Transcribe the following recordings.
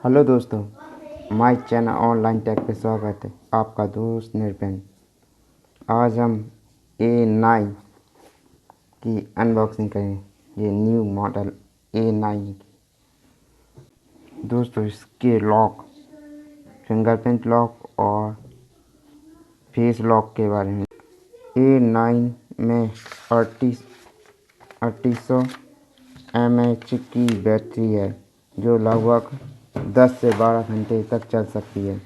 Hello दोस्तों, my channel online take पे स्वागत है। आपका दोस्त निरपेन। आज हम A9 की अनबॉक्सिंग करें। ये न्यू मॉडल A9 की। दोस्तों, इसके लॉक, फिंगरप्रिंट लॉक और फेस लॉक के बारे में। A9 में 3800 mAh की बैटरी है, जो लगभग 10 से 12 घंटे तक चल सकती है।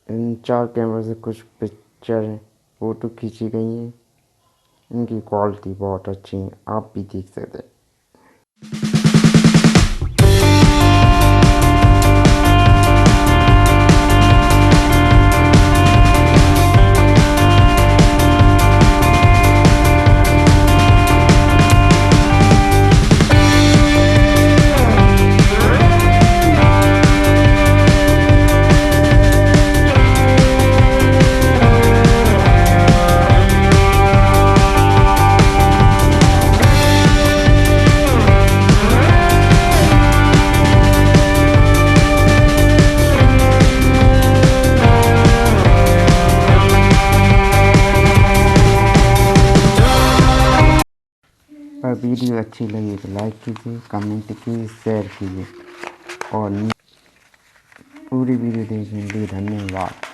इन 4 कैमरे से कुछ पिक्चर फ़ोटो खींची गई हैं। इनकी क्वालिटी बहुत अच्छी है, आप भी देख सकते हैं। और वीडियो अच्छी लगी तो लाइक कीजिए, कमेंट कीजिए, शेयर कीजिए और पूरी वीडियो देखने के लिए धन्यवाद।